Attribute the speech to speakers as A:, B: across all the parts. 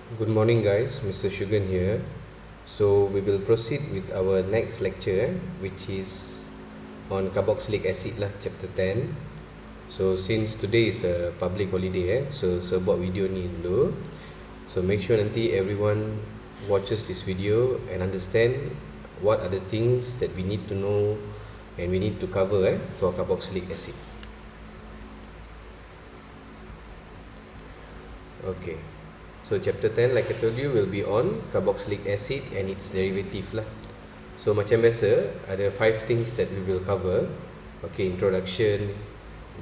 A: Good morning, guys. Mr. Shugan here. So we will proceed with our next lecture, which is on carboxylic acid lah, chapter 10. So since today is a public holiday, so buat video ni dulu. So make sure nanti everyone watches this video and understand what are the things that we need to know and we need to cover for carboxylic acid. Okay. So chapter 10, like I told you, will be on carboxylic acid and its derivative lah. So macam biasa, ada 5 things that we will cover. Okay, introduction,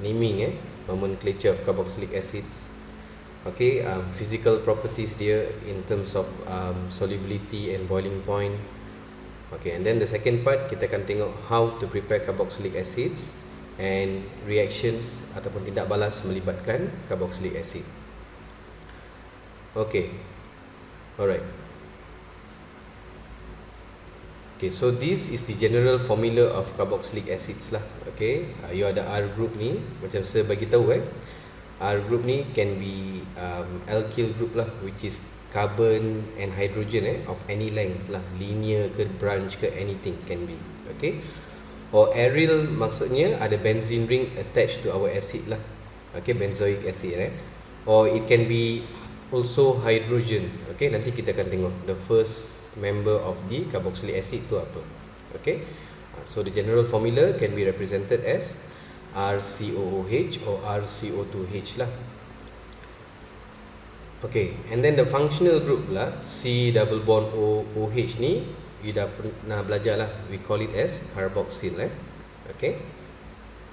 A: naming, nomenclature of carboxylic acids. Okay, physical properties dia in terms of solubility and boiling point. Okay, and then the second part, kita akan tengok how to prepare carboxylic acids and reactions ataupun tindak balas melibatkan carboxylic acid. Okay, alright. Okay, so this is the general formula of carboxylic acids lah. Okay, you ada R group ni, macam saya bagi tahu R group ni can be alkyl group lah, which is carbon and hydrogen of any length lah, linear ke branch ke anything can be. Okay, or aryl maksudnya ada benzene ring attached to our acid lah. Okay, benzoic acid or it can be also hydrogen. Okay, nanti kita akan tengok the first member of the carboxylic acid tu apa. Okay, so the general formula can be represented as RCOOH or RCO2H lah. Okay, and then the functional group lah, C double bond OH ni you dah pernah belajar lah, we call it as carboxyl. Okay,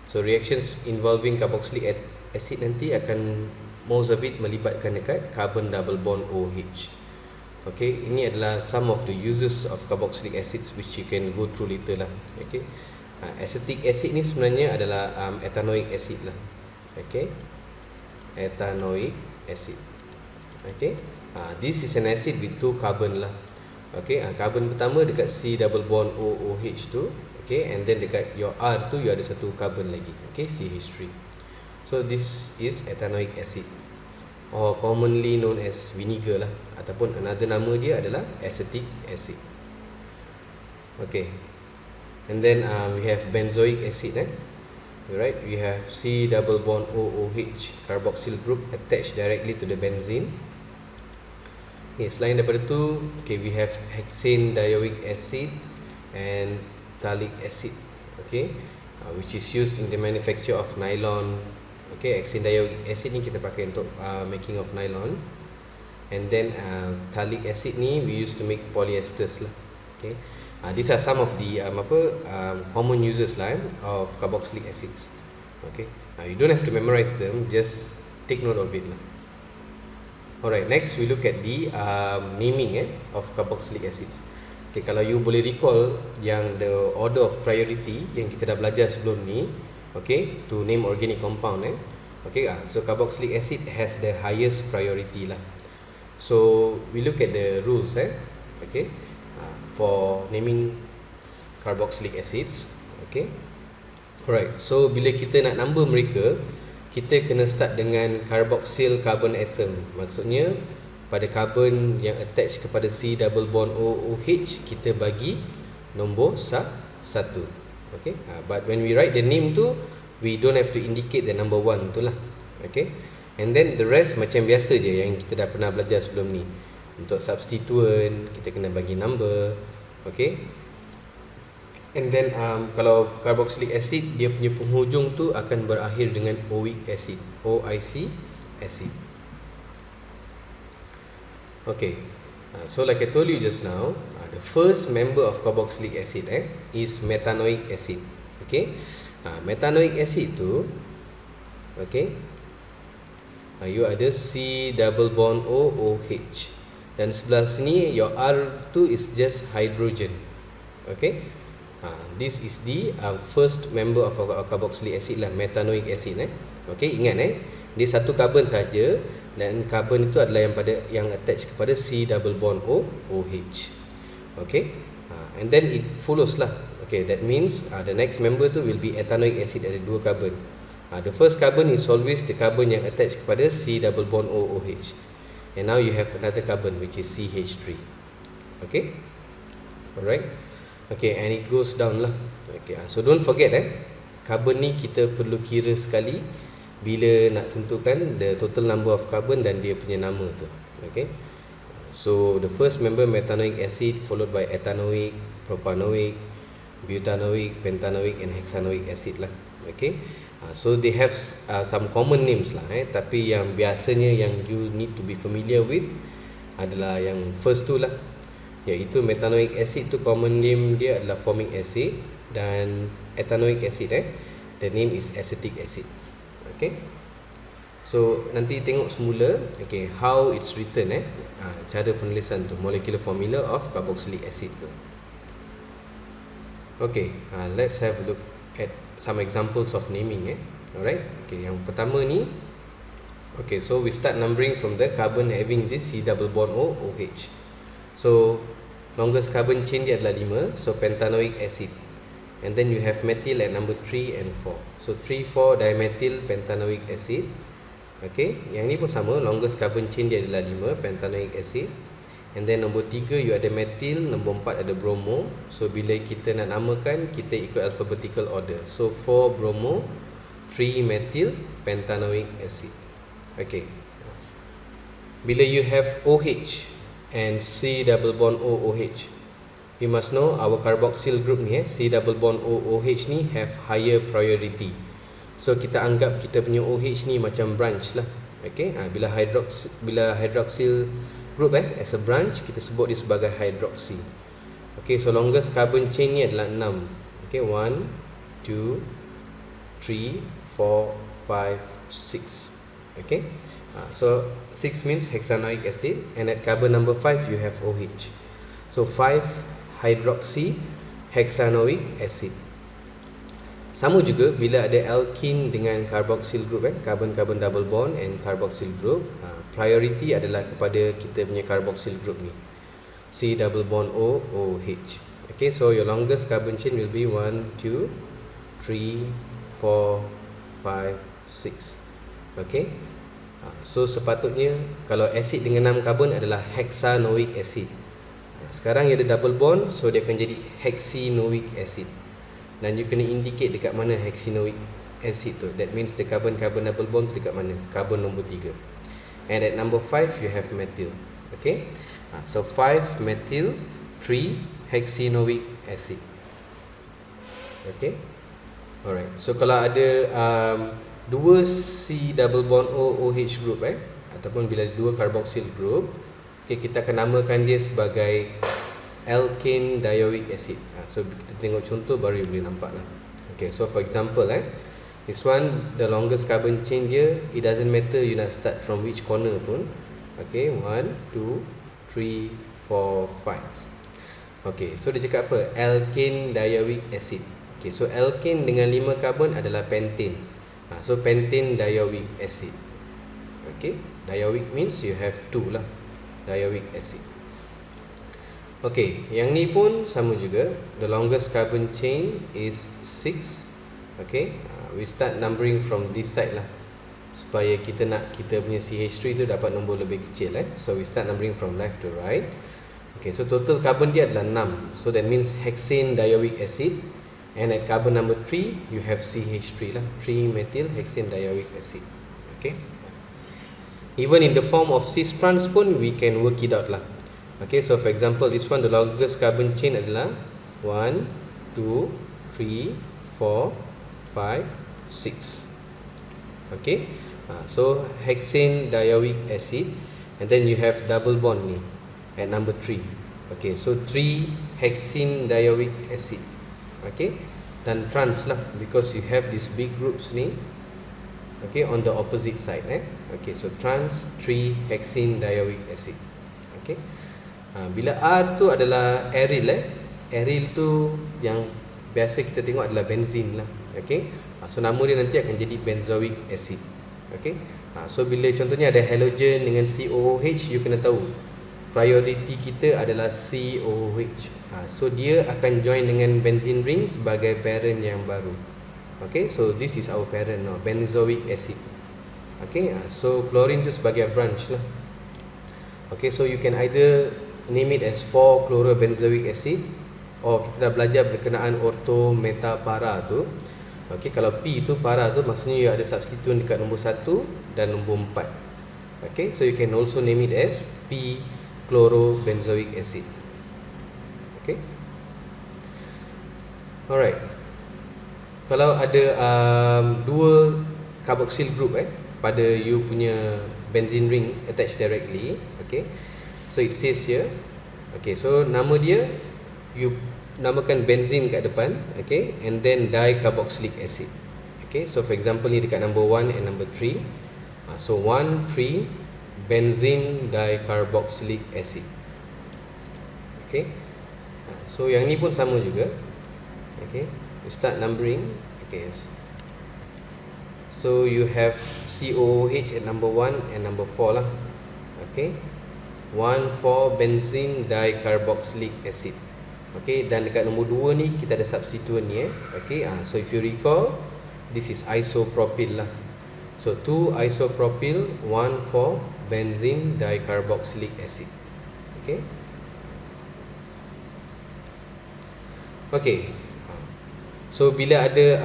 A: so reactions involving carboxylic acid nanti akan most of it melibatkan dekat carbon double bond OH. Okay, ini adalah some of the uses of carboxylic acids which you can go through later lah. Okay, acetic acid ni sebenarnya adalah ethanoic acid lah. Okay, ethanoic acid. Okay, this is an acid with 2 carbon lah. Okay, carbon pertama dekat C double bond OH tu. Okay, and then dekat your R tu you ada satu carbon lagi. Okay, CH3. So this is ethanoic acid, or commonly known as vinegar lah, ataupun another nama dia adalah acetic acid. Okay, and then we have benzoic acid. Right, we have C double bond OOH carboxyl group attached directly to the benzene. Okay, selain daripada tu, okay, we have hexane dioic acid and phthalic acid. Okay, which is used in the manufacture of nylon. Okay, hexane dioic acid ni kita pakai untuk making of nylon, and then phthalic acid ni we used to make polyesters lah. Okay, these are some of the common uses lah of carboxylic acids. Okay, you don't have to memorize them, just take note of it lah. Alright, next we look at the naming of carboxylic acids. Okay, kalau you boleh recall yang the order of priority yang kita dah belajar sebelum ni, okay, to name organic compound okay, so carboxylic acid has the highest priority lah. So we look at the rules okay, for naming carboxylic acids. Okay, alright, so bila kita nak number mereka, kita kena start dengan carboxyl carbon atom. Maksudnya pada carbon yang attach kepada C double bond OOH kita bagi nombor 1. Okay, but when we write the name tu, we don't have to indicate the number 1 tu lah. Okay, and then the rest macam biasa je yang kita dah pernah belajar sebelum ni. Untuk substituent kita kena bagi number. Okay, and then kalau carboxylic acid, dia punya penghujung tu akan berakhir dengan oic acid, OIC acid. Okay, so like I told you just now, the first member of carboxylic acid is methanoic acid. Okay, methanoic acid tu, okay, you ada C double bond OOH, dan sebelah sini your R tu is just hydrogen. Okay, this is the first member of our carboxylic acid lah, methanoic acid. Okay, ingat dia satu carbon saja, dan carbon itu adalah yang attach kepada C double bond OH. Okay, and then it follows lah. Okay, that means the next member tu will be ethanoic acid, ada 2 carbon. The first carbon is always the carbon yang attach kepada C double bond OOH. and now you have another carbon which is CH3. Okay, alright. Okay, and it goes down lah. Okay, so don't forget carbon ni kita perlu kira sekali bila nak tentukan the total number of carbon dan dia punya nama tu. Okay, so the first member methanoic acid followed by ethanoic, propanoic, butanoic, pentanoic and hexanoic acid lah. Okay, so they have some common names lah, tapi yang biasanya yang you need to be familiar with adalah yang first tu lah, iaitu methanoic acid tu common name dia adalah formic acid, dan ethanoic acid the name is acetic acid. Okay, so nanti tengok semula how it's written cara penulisan tu, molecular formula of carboxylic acid tu. Okay, let's have a look at some examples of naming. Alright, yang pertama ni, so we start numbering from the carbon having this C double bond O OH. So longest carbon chain dia adalah 5, so pentanoic acid, and then you have methyl at number 3 and 4, so 3,4 dimethyl pentanoic acid. Okay, yang ni pun sama, longest carbon chain dia adalah 5, pentanoic acid, and then nombor 3 you ada methyl, nombor 4 ada bromo. So bila kita nak namakan, kita ikut alphabetical order, so 4 bromo, 3 methyl pentanoic acid. Okay, bila you have OH and C double bond O OH, you must know our carboxyl group ni C double bond O OH ni have higher priority. So kita anggap kita punya OH ni macam branch lah. Okay, bila hydroxyl group as a branch, kita sebut dia sebagai hydroxy. Okay, so longest carbon chain ni adalah 6. Okay, 1, 2, 3, 4, 5, 6. Okay, so 6 means hexanoic acid, and at carbon number 5 you have OH. So 5 hydroxy hexanoic acid. Sama juga bila ada alkene dengan carboxyl group, carbon-carbon double bond and carboxyl group, priority adalah kepada kita punya carboxyl group ni, C double bond O OH. Okay, so your longest carbon chain will be 1, 2, 3, 4, 5, 6. Okay, so sepatutnya kalau acid dengan 6 carbon adalah hexanoic acid. Sekarang dia ada double bond, so dia akan jadi hexenoic acid, dan you kena indicate dekat mana hexenoic acid tu. That means the carbon-carbon double bond tu dekat mana, carbon nombor 3. And at number 5 you have methyl. Okay, so 5 methyl, 3 hexenoic acid. Okay, alright. So kalau ada dua C double bond O OH group ataupun bila dua carboxyl group, kita akan namakan dia sebagai alkane dioic acid. So kita tengok contoh baru you boleh nampak lah. Okay, so for example this one, the longest carbon chain dia, it doesn't matter you nak start from which corner pun. Okay, 1, 2, 3, 4, 5. Okay, so dia cakap apa? Alkane dioic acid. Okay, so alkane dengan 5 carbon adalah pentane. So pentane dioic acid. Okay, dioic means you have 2 lah, dioic acid. Okay, yang ni pun sama juga. The longest carbon chain is 6. Okay, we start numbering from this side lah, supaya kita nak kita punya CH3 tu dapat nombor lebih kecil. So we start numbering from left to right. Okay, so total carbon dia adalah 6. So that means hexane dioic acid. And at carbon number 3 you have CH3 lah, 3 methyl hexane dioic acid. Okay, even in the form of cis trans pun we can work it out lah. Okay, so for example this one, the longest carbon chain adalah 1, 2, 3, 4, 5, 6. Okay, so hexane dioic acid, and then you have double bond ni at number 3. Okay, so 3 hexene dioic acid. Okay, dan trans lah, because you have these big groups ni, okay, on the opposite side. Okay, so trans 3 hexene dioic acid. Okay, bila R tu adalah aryl, aryl tu yang biasa kita tengok adalah benzene lah. Okay, so nama dia nanti akan jadi benzoic acid. Okay, so bila contohnya ada halogen dengan COOH, you kena tahu priority kita adalah COOH. So dia akan join dengan benzene ring sebagai parent yang baru. Okay, so this is our parent now, benzoic acid. Okay, so chlorine tu sebagai branch lah. Okay, so you can either name it as 4-chlorobenzoic acid, or kita dah belajar berkenaan ortho meta para tu. Okay, kalau P tu para tu maksudnya you ada substituent dekat nombor 1 dan nombor 4. Okay, so you can also name it as P-chlorobenzoic acid. Okay. Alright. Kalau ada dua carboxyl group pada you punya benzene ring attached directly, okay, so it says here, okay, so nama dia you namakan benzene kat depan, okay, and then dicarboxylic acid. Okay, so for example ni dekat number 1 and number 3, so 1,3 benzene dicarboxylic acid. Okay, so yang ni pun sama juga. Okay, we start numbering. Okay, so you have COOH at number 1 and number 4 lah. Okay, 1,4 benzene dicarboxylic acid. Okay, dan dekat nombor 2 ni kita ada substituent ni Okay, so if you recall, this is isopropyl lah. So 2 isopropyl 1,4 benzene dicarboxylic acid. Okay. Okay, so bila ada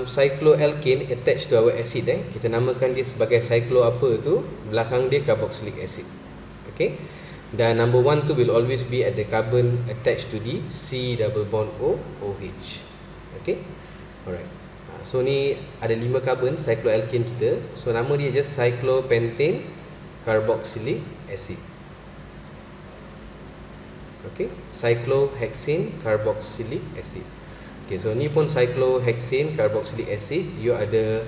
A: cycloalkane attached to our acid, kita namakan dia sebagai cyclo apa tu, belakang dia carboxylic acid. Okay, dan number 1 tu will always be at the carbon attached to the C double bond O OH. Okay, alright. So ni ada 5 carbon cycloalkane kita, so nama dia just cyclopentane carboxylic acid. Okay, cyclohexane carboxylic acid. Okay, so ni pun cyclohexane carboxylic acid, you ada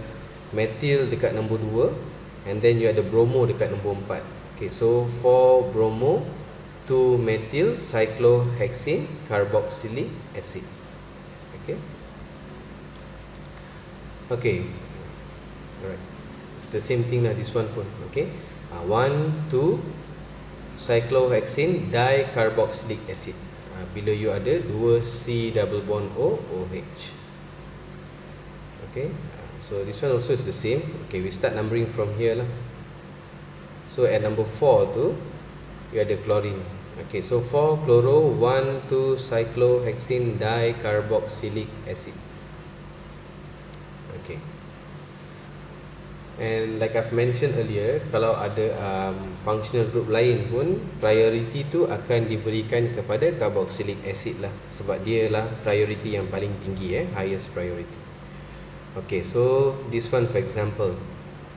A: methyl dekat nombor 2 and then you ada bromo dekat nombor 4. Okay, so 4 bromo 2 methyl cyclohexane carboxylic acid. Okay. Okay. Alright. It's the same thing lah this one pun. Okay. 1 2 cyclohexane dicarboxylic acid. Bila you ada 2 C double bond O OH. Okay, so this one also is the same. Okay, we start numbering from here lah. So at number 4 tu you ada chlorine. Okay, so 4 chloro 1 2 cyclohexane dicarboxylic acid. Okay. And like I've mentioned earlier, kalau ada functional group lain pun, priority tu akan diberikan kepada carboxylic acid lah, sebab dia lah priority yang paling tinggi, highest priority. Okay, so this one for example,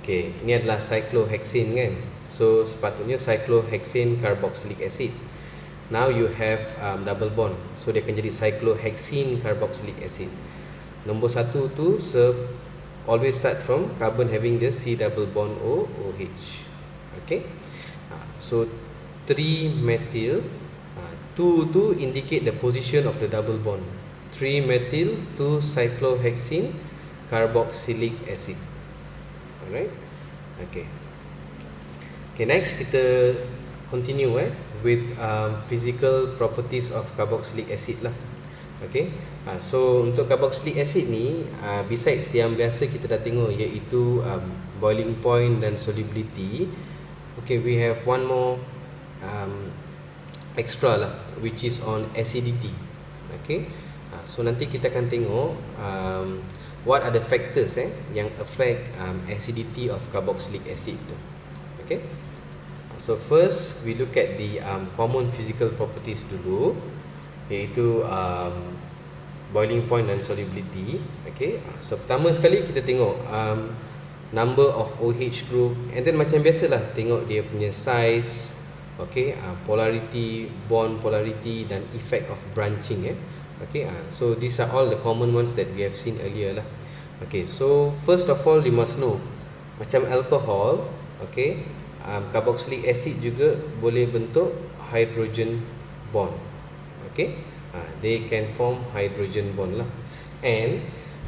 A: okay, ini adalah cyclohexane kan, so sepatutnya cyclohexane carboxylic acid. Now you have double bond, so dia akan jadi cyclohexene carboxylic acid. Nombor 1 tu always start from carbon having the C double bond O OH. Okay, so 3 methyl, 2 tu indicate the position of the double bond, 3 methyl 2 cyclohexene carboxylic acid. Alright. Okay. Okay, next kita continue with physical properties of carboxylic acid lah. Okay, so untuk carboxylic acid ni, besides yang biasa kita dah tengok, iaitu boiling point dan solubility, okay, we have one more extra lah, which is on acidity. Okay, so nanti kita akan tengok what are the factors yang affect acidity of carboxylic acid tu. Okay, so first we look at the common physical properties dulu, iaitu boiling point dan solubility. Okay, so pertama sekali kita tengok number of OH group, and then macam biasalah tengok dia punya size, okay, polarity, bond polarity dan effect of branching. Okay, so these are all the common ones that we have seen earlier lah. Okay, so first of all you must know, macam alcohol, okay, carboxylic acid juga boleh bentuk hydrogen bond. Okay, they can form hydrogen bond lah. And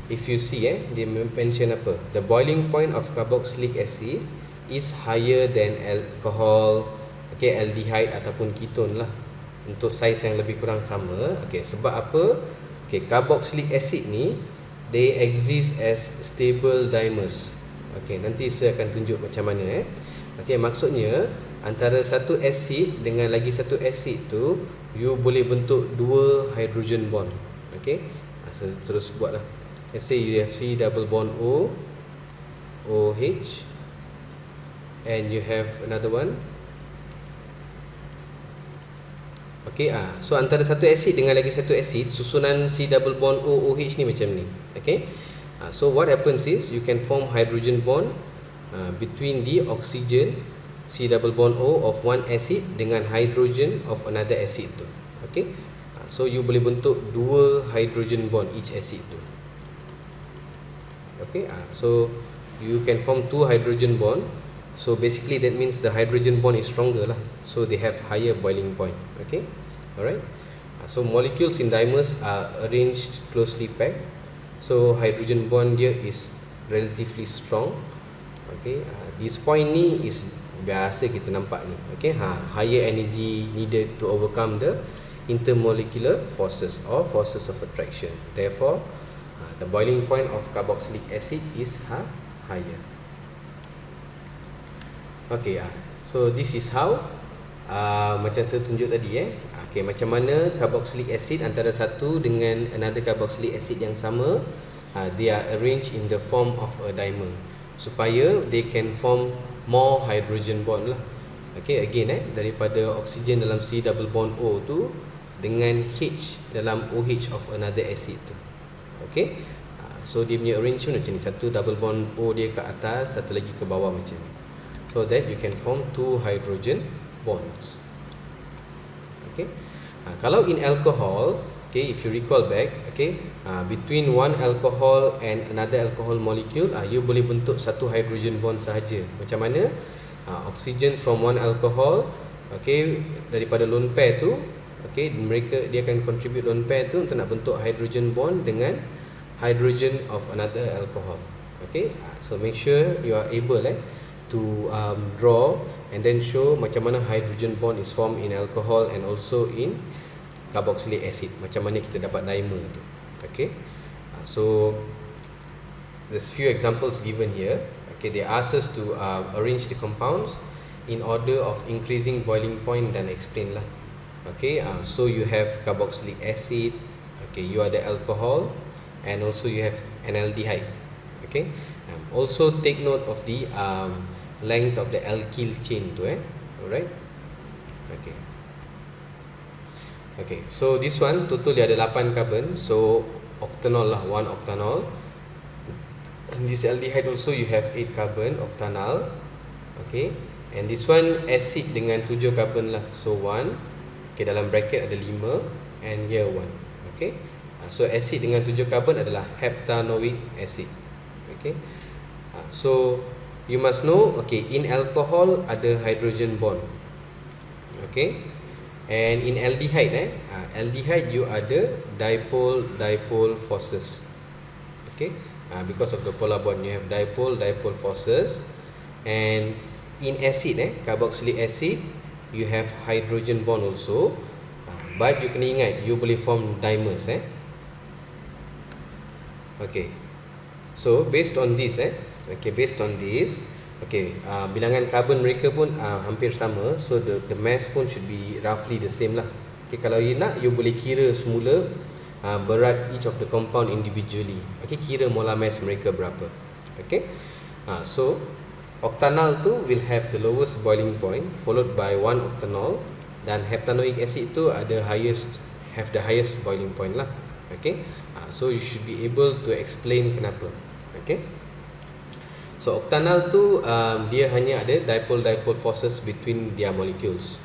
A: if you see dia mention apa, the boiling point of carboxylic acid is higher than alcohol, okay, aldehyde ataupun ketone lah, untuk saiz yang lebih kurang sama. Okay, sebab apa? Okay, carboxylic acid ni they exist as stable dimers. Okay, nanti saya akan tunjuk macam mana. Okay, maksudnya antara satu asid dengan lagi satu asid tu, you boleh bentuk dua hydrogen bond. Okay, saya terus buat lah. Let's say you have C double bond O, OH, and you have another one. Okay, so antara satu asid dengan lagi satu asid, susunan C double bond O, OH ni macam ni. Okay, so what happens is you can form hydrogen bond between the oxygen C double bond O of one acid dengan hydrogen of another acid tu. Okay, so you boleh bentuk dua hydrogen bond each acid tu. Okay, so you can form two hydrogen bond. So basically that means the hydrogen bond is stronger lah. So they have higher boiling point. Okay, alright. So molecules in dimers are arranged closely packed. So hydrogen bond dia is relatively strong. Okay, this point ni is biasa kita nampak ni. Okay, higher energy needed to overcome the intermolecular forces or forces of attraction. Therefore, the boiling point of carboxylic acid is higher. Okay, so this is how macam saya tunjuk tadi okay, macam mana carboxylic acid antara satu dengan another carboxylic acid yang sama, they are arranged in the form of a dimer supaya they can form more hydrogen bond lah. Okay, again daripada oksigen dalam C double bond O tu dengan H dalam OH of another acid tu. Okay, so dia punya arrangement macam ni, satu double bond O dia ke atas, satu lagi ke bawah macam ni, so that you can form two hydrogen bonds. Okay, kalau in alcohol, okay, if you recall back, okay, between one alcohol and another alcohol molecule, you boleh bentuk satu hydrogen bond sahaja. Macam mana? Oxygen from one alcohol, okay, daripada lone pair tu, okay, dia akan contribute lone pair tu untuk nak bentuk hydrogen bond dengan hydrogen of another alcohol. Okay, so make sure you are able to draw and then show macam mana hydrogen bond is formed in alcohol and also in carboxylic acid, macam mana kita dapat dimer tu. Okay, so there's few examples given here. Okay, they ask us to arrange the compounds in order of increasing boiling point dan explain lah. Okay, so you have carboxylic acid, okay, you ada alcohol, and also you have an aldehyde. Okay, also take note of the length of the alkyl chain tu alright. Okay, okay, so this one total dia ada 8 carbon, so octanol lah, 1 octanol. And this aldehyde also you have 8 carbon, octanol. Okay, and this one acid dengan 7 carbon lah, so 1. Okay, dalam bracket ada 5 and here 1. Okay, so acid dengan 7 carbon adalah heptanoic acid. Okay, so you must know, okay, in alcohol ada hydrogen bond. Okay, and in aldehyde aldehyde you ada dipole forces. Okay, because of the polar bond you have dipole forces. And in acid carboxylic acid you have hydrogen bond also, but you kena ingat you boleh form dimers Okay, so based on this okay, bilangan carbon mereka pun hampir sama, so the mass pun should be roughly the same lah. Okay, kalau you nak, you boleh kira semula berat each of the compound individually. Okay, kira molar mass mereka berapa. Okay, so octanol tu will have the lowest boiling point followed by 1 octanol, dan heptanoic acid tu have the highest boiling point lah. Okay, so you should be able to explain kenapa. Okay, so octanol tu dia hanya ada dipole forces between their molecules.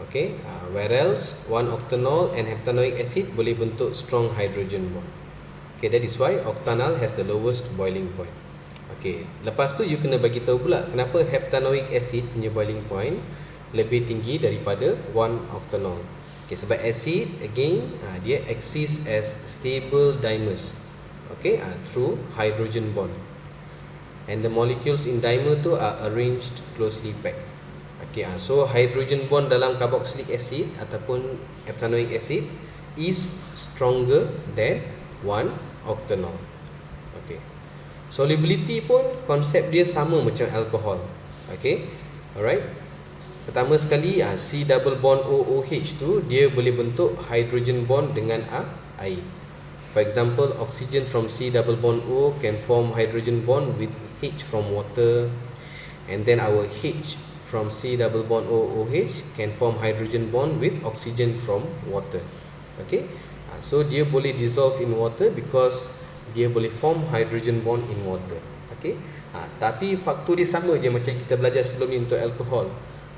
A: Okay, whereas 1 octanol and heptanoic acid boleh bentuk strong hydrogen bond. Okay, that is why octanol has the lowest boiling point. Okay, lepas tu you kena bagi tahu pula kenapa heptanoic acid punya boiling point lebih tinggi daripada 1 octanol. Okay, sebab acid again dia exists as stable dimers. Okay, through hydrogen bond. And the molecules in dimer tu are arranged closely packed. Okay, so hydrogen bond dalam carboxylic acid ataupun heptanoic acid is stronger than 1 octanol. Okay, solubility pun konsep dia sama macam alcohol. Okay, alright. Pertama sekali C double bond OOH tu dia boleh bentuk hydrogen bond dengan air. For example, oxygen from C double bond O can form hydrogen bond with H from water, and then our H from C double bond OOH can form hydrogen bond with oxygen from water. Okay, so dia boleh dissolve in water because dia boleh form hydrogen bond in water. Okay, tapi faktor dia sama je macam kita belajar sebelum ni untuk alkohol.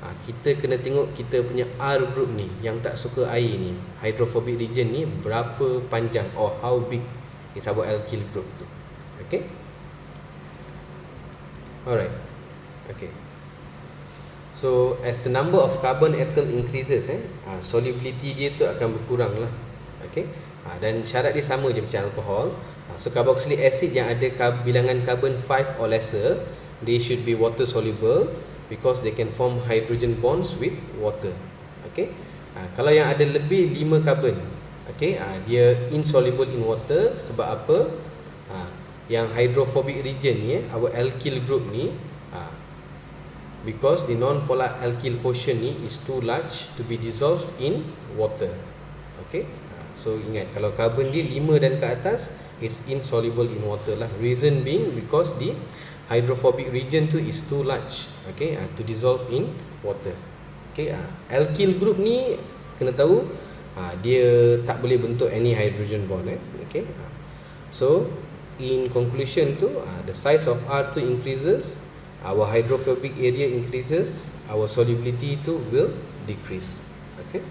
A: Kita kena tengok kita punya R group ni yang tak suka air ni, hydrophobic region ni berapa panjang, or how big is our alkyl group tu. Okay, alright. Okay, so as the number of carbon atom increases, solubility dia tu akan berkurang lah. Okay, dan syarat dia sama je macam alkohol. So carboxylic acid yang ada bilangan carbon 5 or lesser, they should be water soluble because they can form hydrogen bonds with water. Okay, kalau yang ada lebih 5 carbon, okay, dia insoluble in water. Sebab apa? Yang hydrophobic region ni, our alkyl group ni, because the non-polar alkyl portion ni is too large to be dissolved in water. Okay, so ingat kalau carbon dia 5 dan ke atas, it's insoluble in water lah. Reason being because the hydrophobic region tu is too large, okay, to dissolve in water. Okay, alkyl group ni kena tahu dia tak boleh bentuk any hydrogen bond. Okay, so in conclusion tu, the size of R2 increases, our hydrophobic area increases, our solubility tu will decrease. Okay.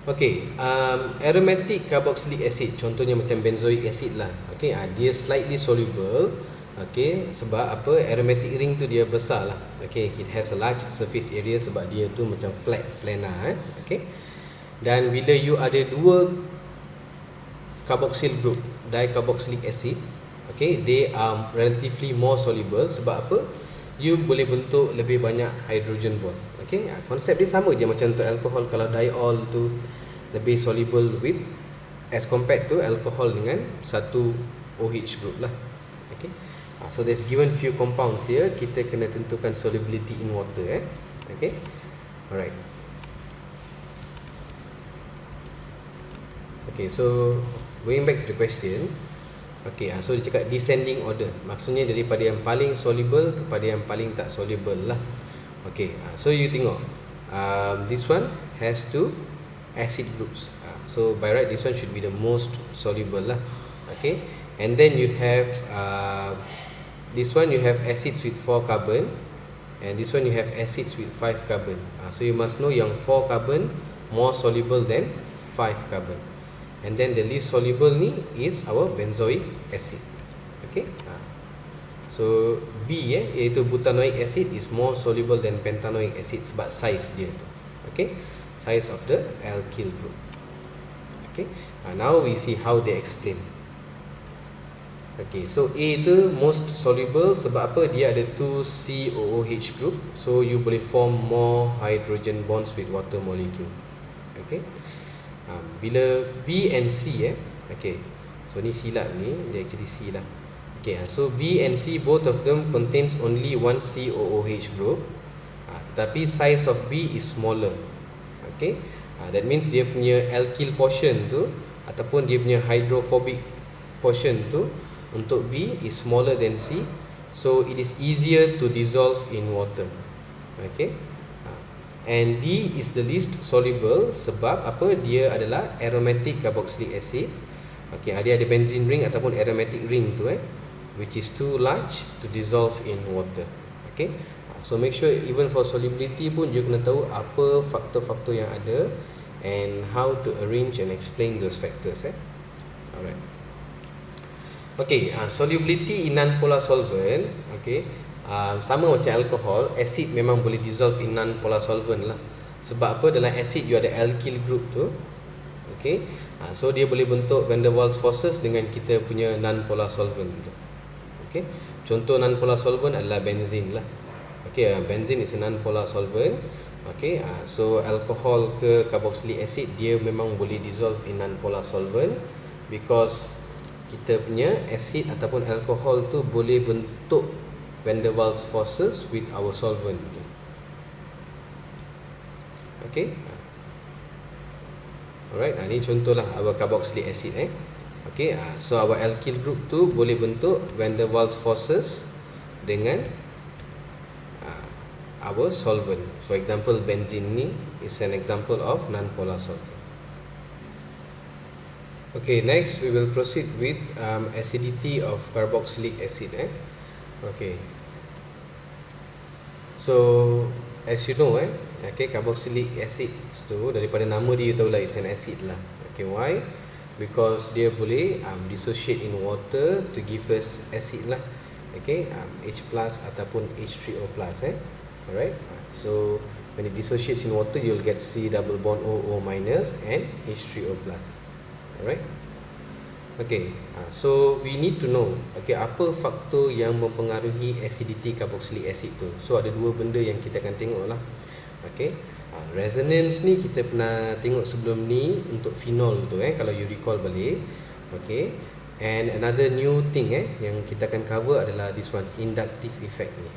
A: Okay, aromatic carboxylic acid, contohnya macam benzoic acid lah. Okay, dia slightly soluble. Okay, sebab apa? Aromatic ring tu dia besar lah. Okay, it has a large surface area sebab dia tu macam flat, planar. Okay, dan bila you ada dua carboxyl group, dicarboxylic acid, okay, they are relatively more soluble. Sebab apa? You boleh bentuk lebih banyak hydrogen bond. Okay, konsep dia sama je macam untuk alkohol. Kalau diol tu lebih soluble with as compared to alcohol dengan satu OH group lah. Okay, so they've given few compounds here. Kita kena tentukan solubility in water. Okay, alright. Okay, so going back to the question. Okay, so dia cakap descending order, maksudnya daripada yang paling soluble kepada yang paling tak soluble lah. Okay, so you tengok, this one has two acid groups. So by right this one should be the most soluble lah. Okay, and then you have this one, you have acids with 4 carbon, and this one you have acids with 5 carbon. So you must know yang 4 carbon more soluble than 5 carbon. And then the least soluble ni is our benzoic acid. Okay, so B iaitu butanoic acid is more soluble than pentanoic acid sebab size dia tu. Okay, size of the alkyl group. Okay, now we see how they explain. Okay, so A tu most soluble sebab apa? Dia ada 2 COOH group, so you boleh form more hydrogen bonds with water molecule. Okay, bila B and C okay, so ni silap ni, dia actually C lah. Okay, so B and C both of them contains only 1 COOH group, tetapi size of B is smaller. Okay, that means dia punya alkyl portion tu ataupun dia punya hydrophobic portion tu untuk B is smaller than C, so it is easier to dissolve in water. Okay, and D is the least soluble sebab apa? Dia adalah aromatic carboxylic acid. Okay, dia ada benzene ring ataupun aromatic ring tu which is too large to dissolve in water. Okay, so make sure even for solubility pun you kena tahu apa faktor-faktor yang ada and how to arrange and explain those factors. Alright. Okay, solubility in non-polar solvent. Okay, sama macam alkohol, acid memang boleh dissolve in non-polar solvent lah. Sebab apa? Dalam acid you ada alkyl group tu. Okay, so dia boleh bentuk van der Waals forces dengan kita punya non-polar solvent tu. Okay, contoh non-polar solvent adalah benzene lah. Okay, benzene is a non-polar solvent. Okay, so alcohol ke carboxylic acid dia memang boleh dissolve in non-polar solvent because kita punya acid ataupun alcohol tu boleh bentuk van der Waals forces with our solvent. Okay. Alright, ni contohlah our carboxylic acid Okay, so our alkyl group tu boleh bentuk van der Waals forces dengan our solvent. For example, benzene ni is an example of non-polar solvent. Okay, next we will proceed with acidity of carboxylic acid. Okay, so as you know, okay, carboxylic acid tu daripada nama dia tahu lah it's an acid lah. Okay, why? Because dia boleh dissociate in water to give us acid lah. Okay, H plus ataupun H3O plus. Alright, so when it dissociates in water, you'll get C double bond O minus and H3O plus. Alright. Okay, so we need to know, okay, apa faktor yang mempengaruhi acidity carboxylic acid tu. So ada dua benda yang kita akan tengok lah. Okay, resonance ni kita pernah tengok sebelum ni untuk phenol tu, kalau you recall balik. Okay, and another new thing yang kita akan cover adalah this one, inductive effect ni.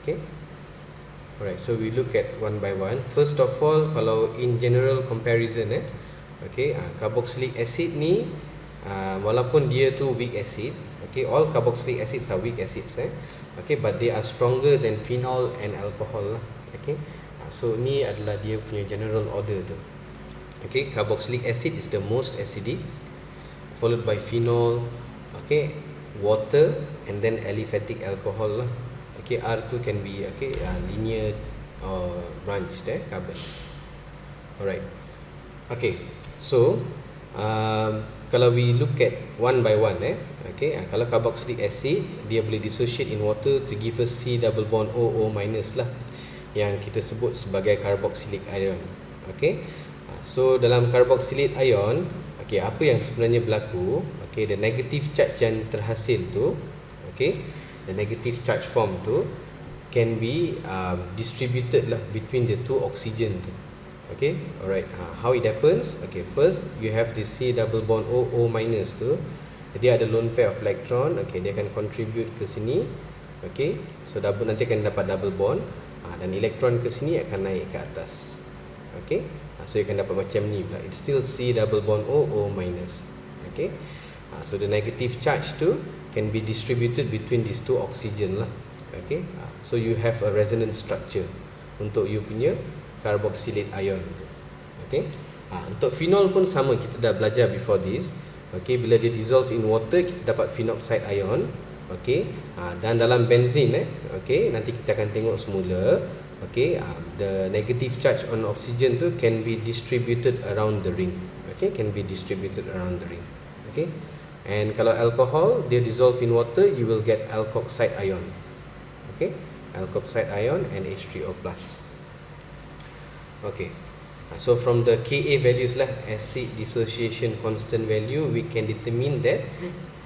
A: Okay, alright, so we look at one by one. First of all, kalau in general comparison, okay, carboxylic acid ni walaupun dia tu weak acid, okay, all carboxylic acids are weak acids, okay, but they are stronger than phenol and alcohol lah. Okay, so ni adalah dia punya general order tu. Okay, carboxylic acid is the most acidic, followed by phenol, okay, water, and then aliphatic alcohol lah. Okay, R2 can be linear or branched carbon. Alright. Okay, so kalau we look at one by one, okay, kalau carboxylic acid dia boleh dissociate in water to give us C double bond O minus lah, yang kita sebut sebagai carboxylic ion. Okay, so dalam carboxylate ion, okay, apa yang sebenarnya berlaku? Okay, the negative charge yang terhasil tu, okay, the negative charge form tu can be distributed lah between the two oxygen tu. Okay, alright. How it happens? Okay, first you have the C double bond O minus tu. Dia ada lone pair of electron. Okay, dia akan contribute ke sini. Okay, so double, nanti akan dapat double bond, dan elektron ke sini akan naik ke atas. Okay, so you akan dapat macam ni pula. It's still C double bond O minus. Okay, so the negative charge tu can be distributed between these two oxygen lah. Okay, so you have a resonance structure untuk you punya carboxylate ion tu. Okay, untuk phenol pun sama, kita dah belajar before this. Okay, bila dia dissolve in water, kita dapat phenoxide ion. Okay, dan dalam benzene, okay, nanti kita akan tengok semula. Okay, the negative charge on oxygen tu can be distributed around the ring. Okay, can be distributed around the ring. Okay, and kalau alcohol dia dissolve in water, you will get alkoxide ion. Okay, alkoxide ion and H3O plus. Okay, so from the Ka values lah, acid dissociation constant value, we can determine that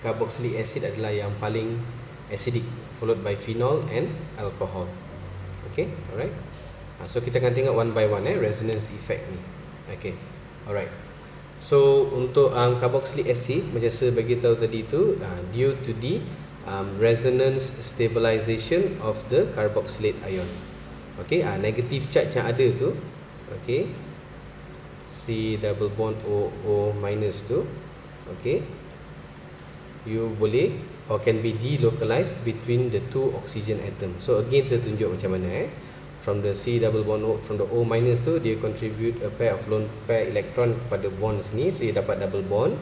A: carboxylic acid adalah yang paling acidic, followed by phenol and alcohol. Okay, alright. So kita akan tengok one by one resonance effect ni. Okay, alright. So untuk carboxylic acid, macam saya bagi tahu tadi tu, due to the resonance stabilization of the carboxylate ion. Okay, negative charge yang ada tu, okay, C double bond O minus tu, okay, you boleh or can be delocalized between the two oxygen atom. So again saya tunjuk macam mana from the C double bond O, from the O minus tu dia contribute a pair of lone pair electron kepada bond sini, so dia dapat double bond.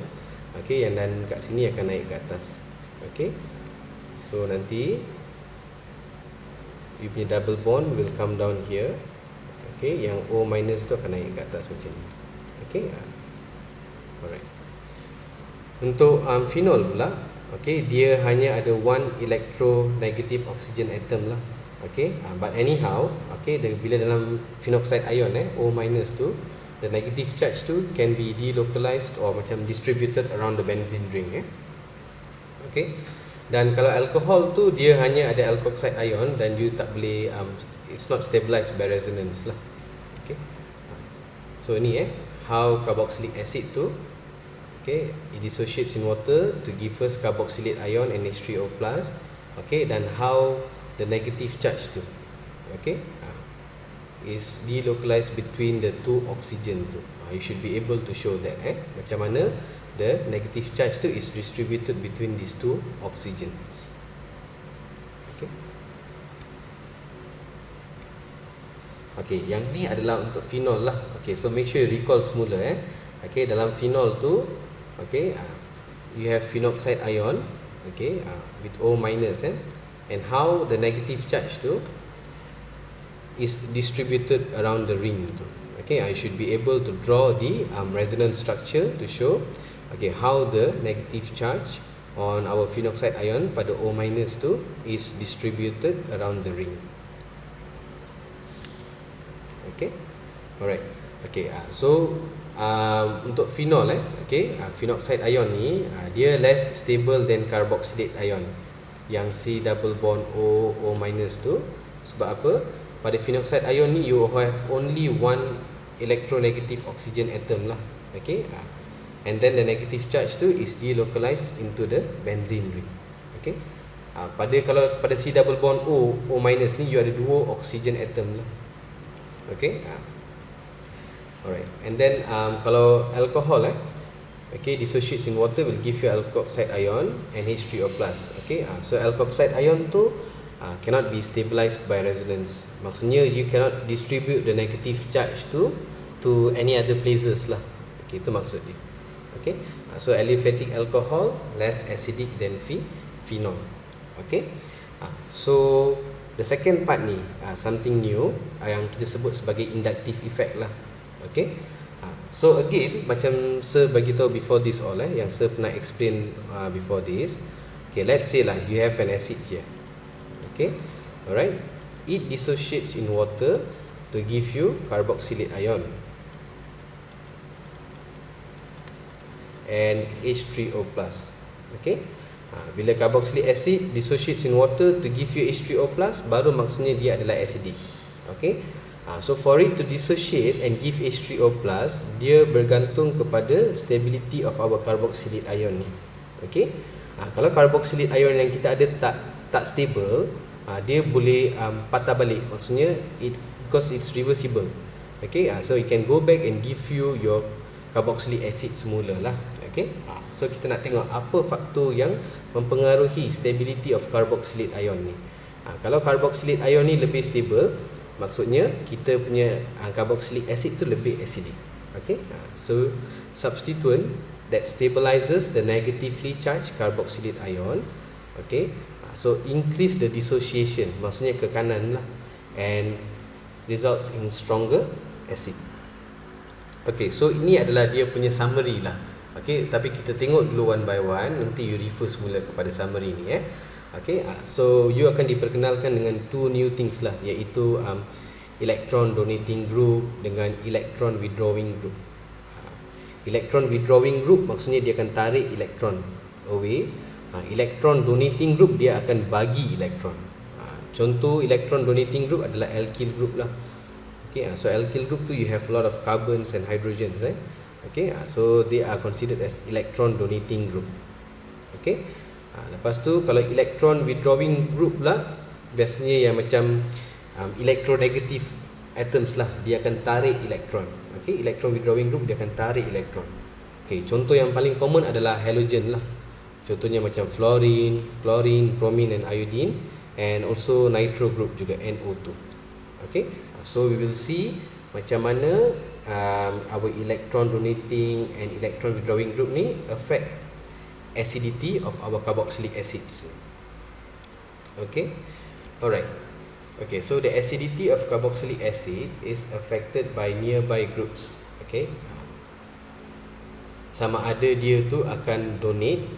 A: Okay, yang dan kat sini akan naik ke atas. Okay, so nanti you punya double bond will come down here. Okay, yang O minus tu akan naik ke atas macam ni. Okay, alright. Untuk phenol pula, okay, dia hanya ada one electronegative oxygen atom lah. Okay, but anyhow, okay, bila dalam phenoxide ion O minus tu, the negative charge tu can be delocalized or macam distributed around the benzene ring. Okay, dan kalau alcohol tu dia hanya ada alkoxide ion dan you tak boleh it's not stabilized by resonance lah. Okay, so ni how carboxylic acid tu, okay, it dissociates in water to give us carboxylate ion and H3O plus. Okay, dan how the negative charge tu. Okay, is delocalized between the two oxygen tu. You should be able to show that macam mana the negative charge tu is distributed between these two oxygens. Okay. Okay, yang ni adalah untuk phenol lah. Okay, so make sure you recall semula Okay, dalam phenol tu, okay, you have phenoxide ion, okay, with O minus and how the negative charge tu is distributed around the ring tu. Okay, I should be able to draw the resonance structure to show okay how the negative charge on our phenoxide ion pada O minus tu is distributed around the ring. Okay, alright. Okay, so untuk phenol okay, phenoxide ion ni dia less stable than carboxylate ion yang C double bond O minus tu. Sebab apa? Pada phenoxide ion ni you have only one electronegative oxygen atom lah. Okay, and then the negative charge tu is delocalized into the benzene ring. Okay, kalau pada C double bond O minus ni you ada dua oxygen atom lah. Okay, alright. And then kalau alcohol okay, dissociates in water will give you alkoxide ion NH3O+. Okay, so alkoxide ion tu cannot be stabilized by resonance. Maksudnya you cannot distribute the negative charge to any other places lah. Okay, itu maksud dia. Okay, so aliphatic alcohol less acidic than phenol. Okay, so the second part ni something new yang kita sebut sebagai inductive effect lah. Okay, so again macam Sir bagi tahu before this all yang Sir pernah explain before this. Okay, let's say lah you have an acid here. Okay, alright, it dissociates in water to give you carboxylate ion and H3O+. Okay, bila carboxylic acid dissociates in water to give you H3O+, baru maksudnya dia adalah acidic. Okay, so for it to dissociate and give H3O+, dia bergantung kepada stability of our carboxylate ion ni. Okay, kalau carboxylate ion yang kita ada tak stable, dia boleh patah balik. Maksudnya because it's reversible. Okay, so it can go back and give you your carboxylic acid semula lah. Okay, so kita nak tengok apa faktor yang mempengaruhi stability of carboxylate ion ni. Kalau carboxylate ion ni lebih stable, maksudnya kita punya carboxylic acid tu lebih acidic. Okay, so substituent that stabilizes the negatively charged carboxylate ion, okay, so increase the dissociation, maksudnya ke kanan lah, and results in stronger acid. Okay, so ini adalah dia punya summary lah. Okay, tapi kita tengok dulu one by one. Nanti you refer semula kepada summary ni Okay, so you akan diperkenalkan dengan two new things lah, iaitu electron donating group dengan electron withdrawing group. Electron withdrawing group maksudnya dia akan tarik elektron away. Electron donating group dia akan bagi elektron. Contoh electron donating group adalah alkyl group lah. Okay, so alkyl group tu you have a lot of carbons and hydrogens Okay, so they are considered as electron donating group. Okay, lepas tu kalau electron withdrawing group lah, biasanya yang macam electronegative atoms lah, dia akan tarik elektron. Okay, electron withdrawing group dia akan tarik elektron. Okay, contoh yang paling common adalah halogen lah. Contohnya macam fluorine, chlorine, bromine and iodine, and also nitro group juga, NO2. Okay, so we will see macam mana our electron donating and electron withdrawing group ni affect acidity of our carboxylic acids. Okay, alright. Okay, so the acidity of carboxylic acid is affected by nearby groups. Okay, sama ada dia tu akan donate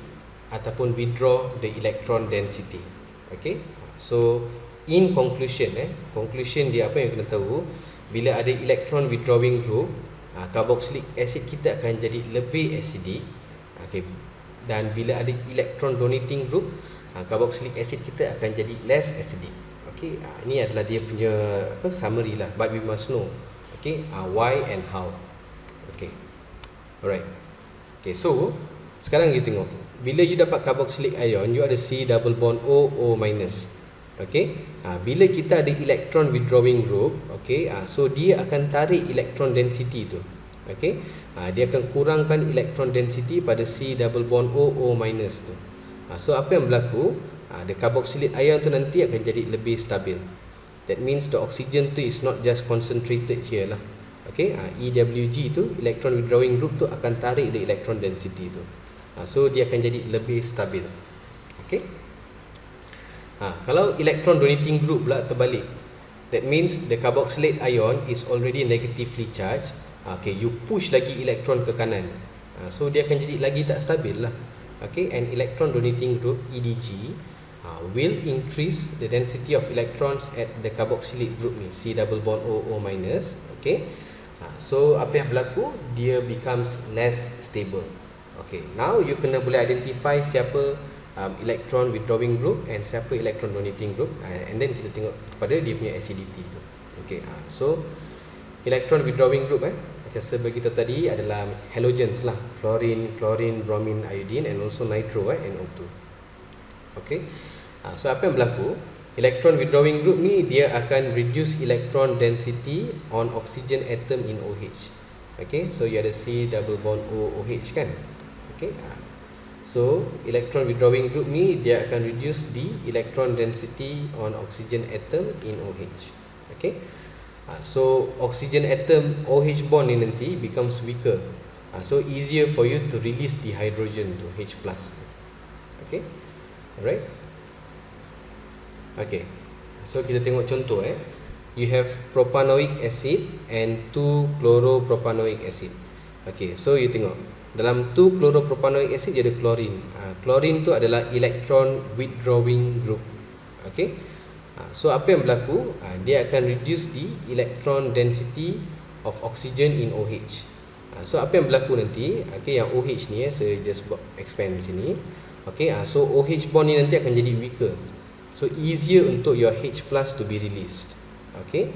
A: ataupun withdraw the electron density. Okay, so in conclusion conclusion dia apa yang kena tahu, bila ada electron withdrawing group, carboxylic acid kita akan jadi lebih acidic. Okay, dan bila ada electron donating group, carboxylic acid kita akan jadi less acidic. Okay, ini adalah dia punya summary lah, but we must know okay, why and how. Okay, alright. Okay, so sekarang you tengok, bila you dapat carboxylic ion, you ada C double bond O minus. Okey, bila kita ada electron withdrawing group, okey, so dia akan tarik electron density tu. Okey, dia akan kurangkan electron density pada C double bond O minus tu. So apa yang berlaku, the carboxylate ion tu nanti akan jadi lebih stabil. That means the oxygen tu is not just concentrated here lah. Okey, EWG tu, electron withdrawing group tu akan tarik the electron density tu. So dia akan jadi lebih stabil. Okey. Kalau electron donating group pula terbalik, that means the carboxylate ion is already negatively charged. Okay, you push lagi elektron ke kanan, so dia akan jadi lagi tak stabil lah. Okay, and electron donating group EDG will increase the density of electrons at the carboxylate group ni, C double bond O minus. Okay, so apa yang berlaku, dia becomes less stable. Okay, now you kena boleh identify siapa electron withdrawing group and siapa electron donating group, and then kita tengok pada dia punya acidity tu. Okay, so electron withdrawing group macam sebagai kita tadi adalah halogens lah, fluorine, chlorine, bromine, iodine, and also nitro, NO2. Okay, so apa yang berlaku, electron withdrawing group ni dia akan reduce electron density on oxygen atom in OH. Okay, so you ada C double bond OH kan. Okay, so electron withdrawing group ni dia akan reduce the electron density on oxygen atom in OH. Okay, so oxygen atom OH bond ni nanti becomes weaker, so easier for you to release the hydrogen to H+. Okay, alright. Okay, so kita tengok contoh. You have propanoic acid and 2 chloropropanoic acid. Okay, so you tengok dalam 2 chloropropanoic acid dia ada chlorine. Chlorine tu adalah electron withdrawing group. Okay, so apa yang berlaku, dia akan reduce the electron density of oxygen in OH. So apa yang berlaku nanti, okay, yang OH ni saya just expand macam ni. Okay, so OH bond ni nanti akan jadi weaker, so easier untuk your H+ to be released. Okay,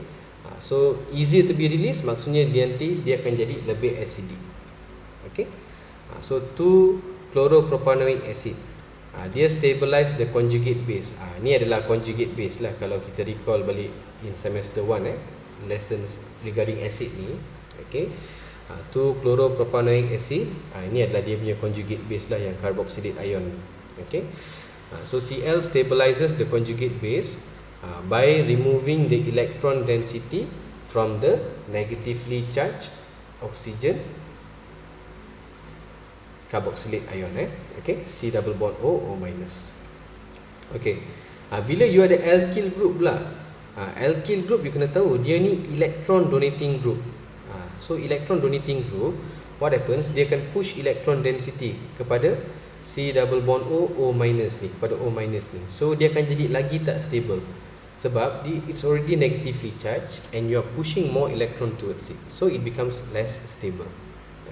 A: so easier to be released maksudnya dia nanti dia akan jadi lebih acidic. Okay, so 2 chloropropanoic acid, dia stabilize the conjugate base. Ni adalah conjugate base lah kalau kita recall balik in semester 1 lessons regarding acid ni. Okay, 2 chloropropanoic acid, ini adalah dia punya conjugate base lah, yang carboxylate ion ni. Okay, so Cl stabilizes the conjugate base by removing the electron density from the negatively charged oxygen carboxylate ion. Okay, C double bond O minus. Okay, bila you ada alkyl group pula, alkyl group you kena tahu dia ni electron donating group. So electron donating group, what happens, dia akan push electron density kepada C double bond O minus ni, kepada O minus ni. So dia akan jadi lagi tak stable sebab it's already negatively charged and you are pushing more electron towards it, so it becomes less stable.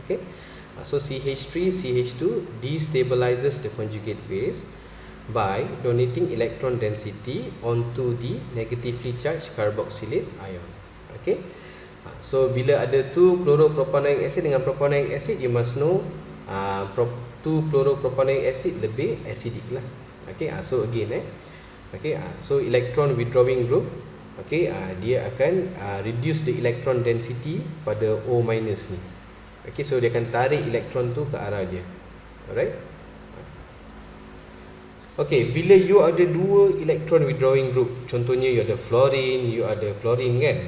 A: Okay, so CH3, CH2 destabilizes the conjugate base by donating electron density onto the negatively charged carboxylate ion. Okay, so bila ada 2 chloropropanoic acid dengan propanoic acid, you must know 2 chloropropanoic acid lebih acidic lah. Okay, so again okay, so electron withdrawing group, okay, dia akan reduce the electron density pada O minus ni. Okay, so dia akan tarik elektron tu ke arah dia. Alright. Okay, bila you ada 2 electron withdrawing group, contohnya you ada fluorine, you ada chlorine kan.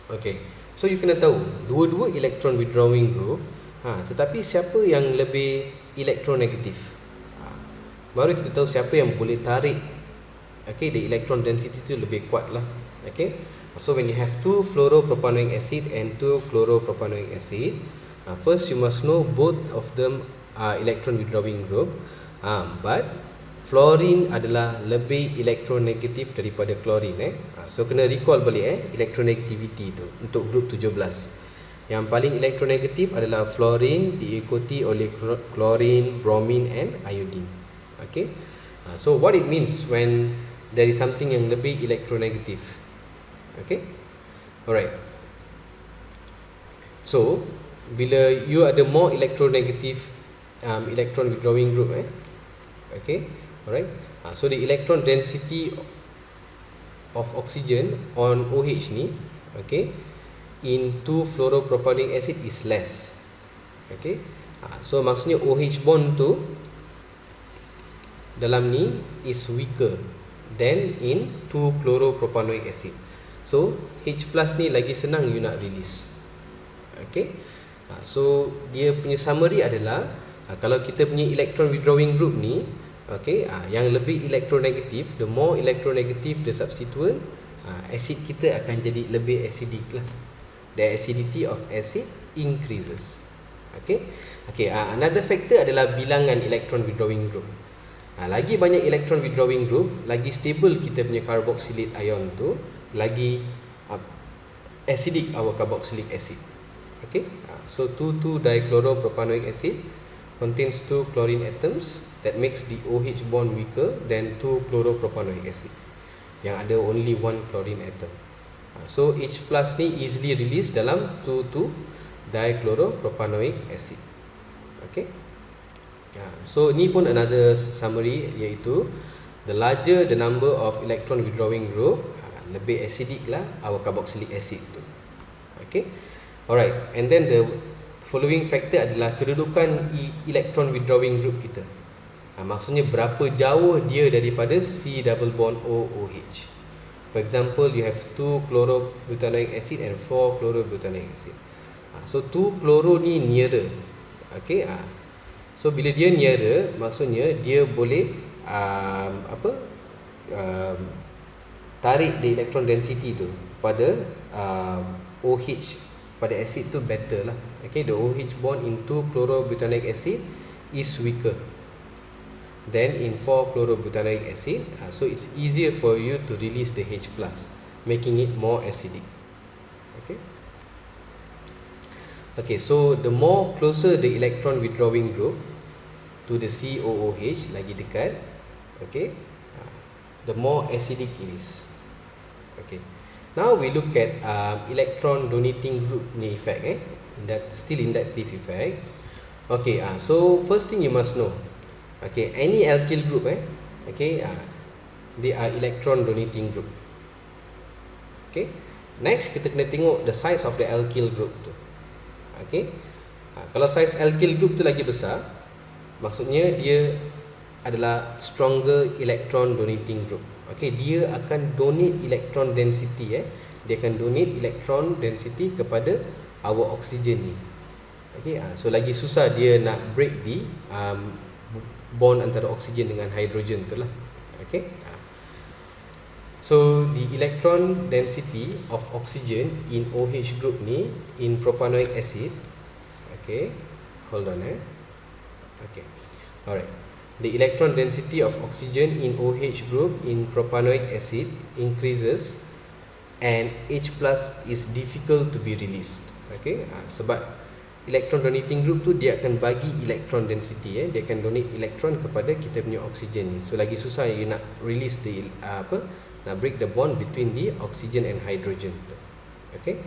A: Okay, so you kena tahu dua-dua electron withdrawing group, tetapi siapa yang lebih elektronegatif, baru kita tahu siapa yang boleh tarik. Okay, the electron density tu lebih kuat lah. Okay, so when you have 2 fluoropropanoic acid and 2 chloropropanoic acid, first you must know both of them are electron withdrawing group, but fluorine adalah lebih elektronegatif daripada chlorine. So kena recall balik electronegativity tu untuk group 17. Yang paling elektronegatif adalah fluorine, diikuti oleh chlorine, bromine and iodine. Okay, so what it means when there is something yang lebih elektronegatif. Okay, alright. So bila you ada more electronegative electron withdrawing group, okay, alright. So the electron density of oxygen on OH ni, okay, in 2-fluoropropanoic acid is less. Okay, so maksudnya OH bond tu dalam ni is weaker than in 2-fluoropropanoic acid. So H plus ni lagi senang you nak release. Okay, so dia punya summary adalah kalau kita punya electron withdrawing group ni, okay, yang lebih elektronegatif, the more electronegative the substituent, acid kita akan jadi lebih acidic lah. The acidity of acid increases. Okay, another factor adalah bilangan electron withdrawing group. Lagi banyak electron withdrawing group, lagi stable kita punya carboxylate ion tu, lagi acidic our carboxylic acid. Okay, so 2,2-dichloropropanoic acid contains 2 chlorine atoms that makes the OH bond weaker than 2-fluoropropanoic acid yang ada only 1 chlorine atom. So H plus ni easily released dalam 2,2-dichloropropanoic acid. Okay, so ni pun another summary, iaitu the larger the number of electron withdrawing group, lebih acidic lah our carboxylic acid tu. Okay, alright, and then the following factor adalah kedudukan electron withdrawing group kita. Maksudnya berapa jauh dia daripada C double bond OOH. For example, you have 2 chlorobutanoic acid and 4 chlorobutanoic acid. So 2 chloro ni nearer. Okay, so bila dia nearer, maksudnya dia boleh tarik the electron density tu pada OH pada acid tu better lah. Okay, the OH bond in 2 chlorobutanoic acid is weaker than in 4 chlorobutanoic acid, so it's easier for you to release the H plus, making it more acidic. Okay, so the more closer the electron withdrawing group to the COOH, lagi dekat, okay, the more acidic it is. Okay, now we look at electron donating group ni effect, still inductive effect. Okay, so first thing you must know, okay, any alkyl group, okay, they are electron donating group. Okay, next kita kena tengok the size of the alkyl group tu. Okay, kalau size alkyl group tu lagi besar, maksudnya dia adalah stronger electron donating group. Okay, dia akan donate electron density, dia akan donate electron density kepada our oxygen ni. Okay, so lagi susah dia nak break the bond antara oksigen dengan hidrogen tu lah. Okay, so the electron density of oxygen in OH group ni in propanoic acid, okay, hold on, okay, alright, the electron density of oxygen in OH group in propanoic acid increases and H plus is difficult to be released. Okay, sebab electron donating group tu dia akan bagi electron density, dia akan donate electron kepada kita punya oksigen ni. So lagi susah you nak release the nak break the bond between the oxygen and hydrogen. Okay,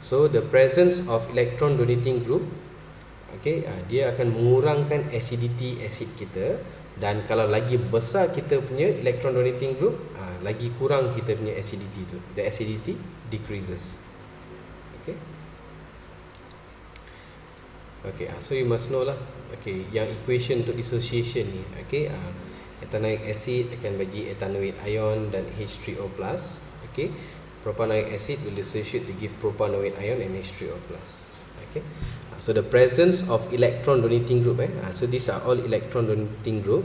A: so the presence of electron donating group, okay, dia akan mengurangkan acidity acid kita, dan kalau lagi besar kita punya electron donating group, lagi kurang kita punya acidity tu, the acidity decreases. Okay, okay, so you must know lah, okay, yang equation untuk dissociation ni, okay, ethanoic acid akan bagi ethanoate ion dan H3O+. Okay, propanoic acid will dissociate to give propanoate ion and H3O+. Okay, so the presence of electron donating group, so these are all electron donating group.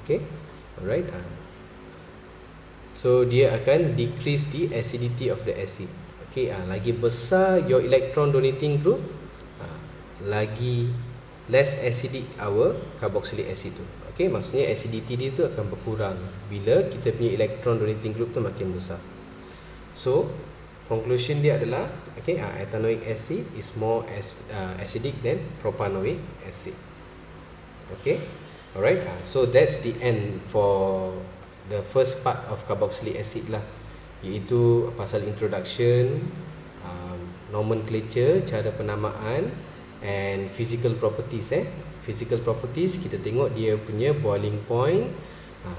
A: Okay, alright, so dia akan decrease the acidity of the acid. Okay, lagi besar your electron donating group, lagi less acidic our carboxylic acid tu. Okay, maksudnya acidity dia tu akan berkurang bila kita punya electron donating group tu makin besar. So conclusion dia adalah, okay, ethanoic acid is more acidic than propanoic acid. Okay, alright, so that's the end for the first part of carboxylic acid lah, iaitu pasal introduction, nomenclature, cara penamaan, and physical properties. Physical properties kita tengok dia punya boiling point,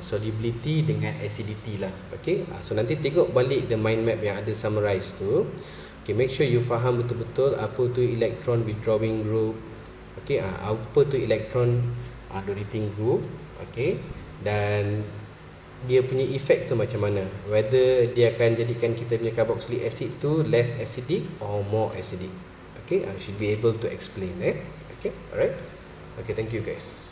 A: Solubility dengan acidity lah. Okay, so nanti tengok balik the mind map yang ada summarize tu. Okay, make sure you faham betul-betul apa tu electron withdrawing group. Okay, apa tu electron donating group. Okay, dan dia punya effect tu macam mana, whether dia akan jadikan kita punya carboxylic acid tu less acidic or more acidic. Okay, I should be able to explain that. Okay, alright. Okay, thank you guys.